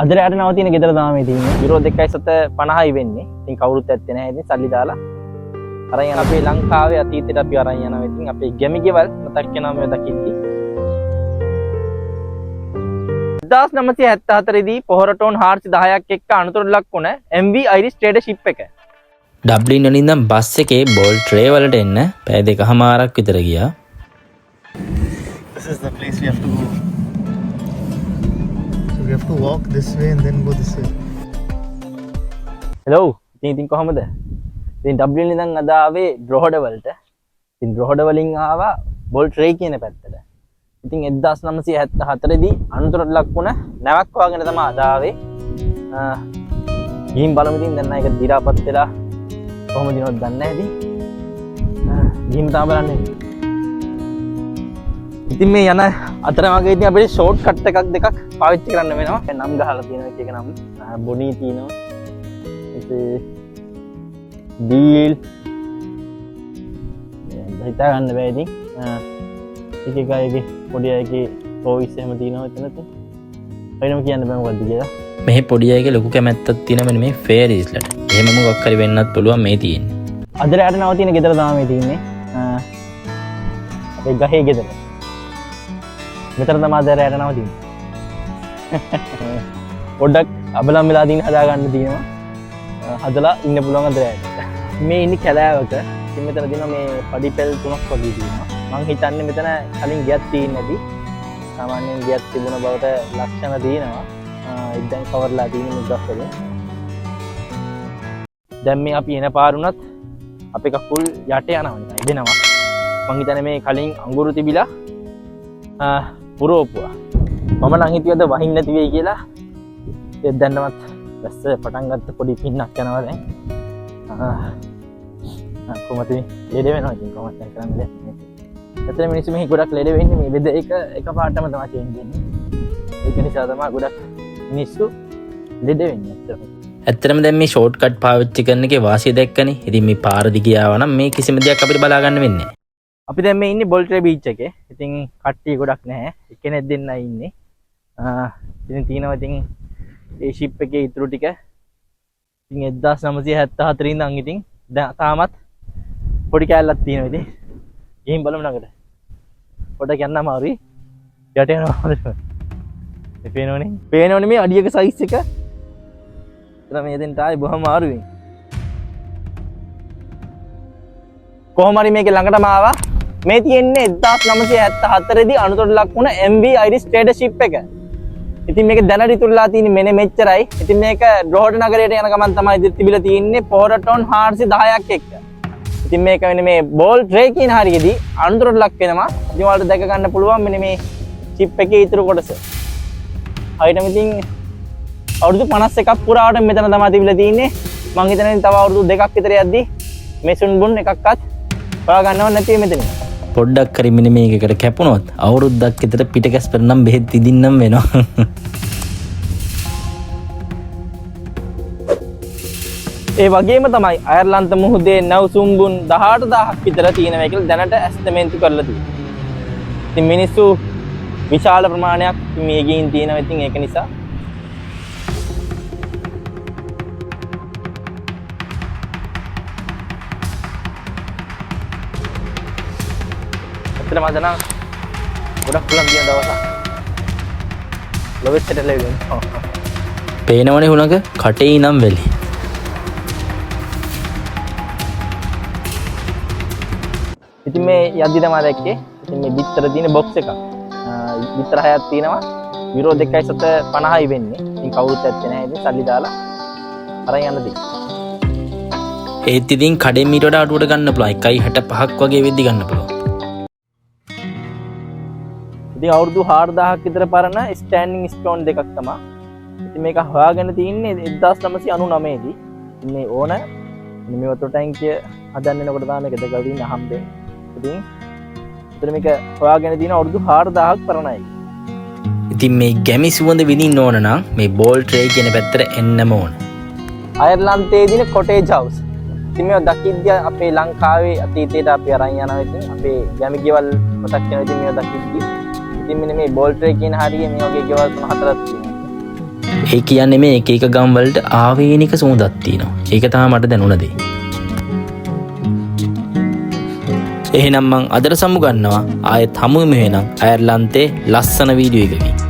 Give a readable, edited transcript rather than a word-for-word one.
අද රැට නවතින ගෙදර තමයි තියෙන්නේ. යුරෝ 2.50යි වෙන්නේ. ඉතින් කවුරුත් ඇත්තේ නැහැ. ඉතින් සල්ලි දාලා අරන් යන අපේ ලංකාවේ අතීතයට අපි අරන් යනවා. ඉතින් අපේ ගැමි ගෙවල් මතක් වෙනවා මේ දකිද්දි. 1974 දී පොහොර ටෝන් 410ක් එක්ක අනතුරට ලක් වුණ MV Iris trader ship එක. ඩබ්ලින් වලින් ඉඳන් බස් එකේ බෝල් ට්‍රේ වලට එන්න පැය දෙකමාරක් විතර ගියා. This is the place we have to go. So we have to walk this way and then go this way. Hello. ඉතින් කොහමද? ඉතින් ඩබ්ලින් ඉඳන් අද ආවේ බ්‍රොහඩ වලට. ඉතින් බ්‍රොහඩ වලින් ආවා බෝල් ට්‍රේ කියන පැත්තට. ඉතින් 1974 දී අනතුරට ලක් වුණ නැවක් වාගෙන තමයි අද ආවේ. ගිහින් බලමු ඉතින් දැන් ඒක දිරාපත් වෙලා කොහොමද දිනවද දන්නේ නැහැ ඉතින්. ගිහින් තාම බලන්නේ. ඉතින් මේ යන අතරමඟ ඉතින් අපිට ෂෝට් කට් එකක් දෙකක් පාවිච්චි කරන්න වෙනවා. නම් ගහලා තියෙනවා එක නම් බොනී තියෙනවා. ඉතින් ඩීල් හිතා ගන්න බෑ ඉතින්. එක එකගේ පොඩි අයගේ වොයිස් එහෙම තියෙනවා එතනත්. වෙනම කියන්න බෑ මොකද්ද කියලා. මෙහි පොඩි අයගේ ලොකු කැමැත්තක් තියෙනවා මෙන්න මේ ෆේරිස්ලට. එහෙම මොකක් හරි වෙන්නත් පුළුවන් මේ තියෙන්නේ. අද රැට නවතින ගෙදර තමයි තියෙන්නේ. අපේ ගහේ ගෙදර. මෙතන තමයි අද රැට නවතින්නේ. පොඩ්ඩක් අබලම් වෙලා දින හදා ගන්න තියෙනවා. හදලා ඉන්න පුළුවන් අද රැට. මේ ඉන්නේ කැලෑවක. ඉතින් මෙතන දින මේ පඩි පෙල් 3ක් වගේ තියෙනවා. මං හිතන්නේ මෙතන කලින් ගියක් තියෙන්නේ නැති. සාමාන්‍යයෙන් ගියක් තිබුණ බවට ලක්ෂණ තියෙනවා. දැන් කවර්ලා තියෙන මුද්දක් වලින්. දැන් මේ අපි එන පාරුණත් අපේ කකුල් යට යනවා නිකන් එදෙනවා. මං හිතන්නේ මේ කලින් අඟුරු තිබිලා පුරෝපුවා. මම නම් හිතුවද වහින්න නැති වෙයි කියලා. ඒත් දැන්නවත් වැස්ස පටන් ගත්ත පොඩි පින්නක් යනවා දැන්. කොහොමද ලෙඩ වෙනවා ඉතින් කොහොමද දැන් කරන්නේ? ඇත්තට මිනිස්සු මෙහි ගොඩක් ලෙඩ වෙන්නේ මේ වෙද එක පාටම තමයි චේන්ජ් වෙන්නේ. ඒක නිසා තමයි ගොඩක් මිනිස්සු ලෙඩ වෙන්නේ ඇත්තටම. ඇත්තටම දැන් මේ ෂෝට් කට් පාවිච්චි කරන එකේ වාසිය දැක්කනේ. ඉතින් මේ පාර දිග යාවා නම් මේ කිසිම දෙයක් අපිට බලා ගන්න වෙන්නේ නැහැ. අපි දැන් මේ ඉන්නේ බෝල්ට්‍රේ බීච් එකේ. ඉතින් කට්ටිය ගොඩක් නැහැ. එක්කෙනෙක් දෙන්නයි ඉන්නේ. ඉතින් තියෙනවා ඉතින් ඒ ෂිප් එකේ ඉතුරු ටික. ඉතින් 1974 ඉඳන් ඉතින් දැන් තාමත් පොඩි කැලලක් තියෙනවා ඉතින්. ගිහින් බලමු ළඟට. පොඩක් යන්න අමාරුයි. යට යනවා. මේ පේනවනේ. පේනවනේ මේ අඩියක සයිස් එක. එතන මේ දෙන්න තායි බොහොම අමාරුයි. කොහොම හරි මේකේ ළඟටම ආවා. මේ තියෙන්නේ 1974 දී අනතුරට ලක් වුණ MV Iris trader ship එක. ඉතින් මේක දැනට ඉතුරුලා තියෙන්නේ මෙන්න මෙච්චරයි. ඉතින් මේක බ්‍රොහඩ නගරයට යන ගමන් තමයි තිබිලා තියෙන්නේ පොහොර ටෝන් 410ක් එක්ක. ඉතින් මේක වෙන්නේ මේ බෝල් ට්‍රේ කියන හරියේදී අනතුරට ලක් වෙනවා. ඉතින් ඔයාලට දැක ගන්න පුළුවන් මෙන්න මේ chip එකේ ඉතුරු කොටස. හරියටම ඉතින් අවුරුදු 51ක් පුරාවට මෙතන තමයි තිබිලා තියෙන්නේ. මං හිතන්නේ තව අවුරුදු 2ක් විතර යද්දි මෙසුන් බුන් එකක්වත් හොයා ගන්නව නැති මෙතන. පොඩ්ඩක් හරි මෙන්න මේකකට කැපුණොත් අවුරුද්දක් විතර පිටකැස් පෙරනම් බෙහෙත් ඉදින්නම් වෙනවා. ඒ වගේම තමයි අයර්ලන්ත මුහුදේ නැව්සුම්බුන් 18000ක් විතර තියෙනවා කියලා දැනට ඇස්තමේන්තු කරලා තියෙනවා. ඉතින් මිනිස්සු විශාල ප්‍රමාණයක් මේ ගින් තියෙනවා. ඉතින් ඒක නිසා ඇත්තටම අද නම් ගොඩක් පුළුවන් කියන දවසක්. ලොවෙත් ලැබෙනවා. පේනවනේ හුණක කටේ ඉනම් වෙලි. ඉතින් මේ යද්දි තමයි දැක්කේ. ඉතින් මේ බිත්තර තියෙන බොක්ස් එකක්. බිත්තර 6ක් තියෙනවා. යුරෝ 2.50යි වෙන්නේ. ඉතින් කවුරුත් ඇත්තේ නැහැ. ඉතින් සල්ලි දාලා අරන් යන්න තියෙනවා. ඒත් ඉතින් කඩෙන් මීට වඩා අඩුවට ගන්න පුළුවන්. 1.65ක් වගේ වෙද්දි ගන්න පුළුවන්. ඉතින් අවුරුදු 4000ක් විතර පරණ ස්ටෑන්ඩින් ස්ටෝන් දෙකක් තමයි. ඉතින් මේක හොයාගෙන තින්නේ 1999 දී. ඉතින් මේ ඕන මේ වතුර ටැංකිය හදන්නකොට තමයි මේක දෙකල් තියෙන හම්බෙන්නේ. ඉතින් මේක හොයාගෙන තියෙන අවුරුදු 4000ක් පරණයි. ඉතින් මේ ගැමි සුවඳ විඳින්න ඕන නම් මේ බෝල් ට්‍රේ කියන පැත්තට එන්නම ඕන. අයර්ලන්තයේ දින කොටේජ් හවුස්. ඉතින් මේ දකිද්දී අපේ ලංකාවේ අතීතයට අපි අරන් යනවා. ඉතින් අපේ ගැමි ගෙවල් මතක් වෙනවා. ඉතින් මේ දකිද්දී ඉතින් මෙන්න මේ බෝල් ට්‍රේ කියන හරිය මේ වගේ ගෙවල් 3-4ක් තියෙනවා. ඒ කියන්නේ මේ එක එක ගම් වලට ආවේනික සුවඳක් තියෙනවා. ඒක තමයි මට දැනුණ දේ. එහෙනම් මං අදට සමු ගන්නවා ආයෙත් හමුවෙමු එහෙනම් අයර්ලන්තේ ලස්සන වීඩියෝ එකකින්.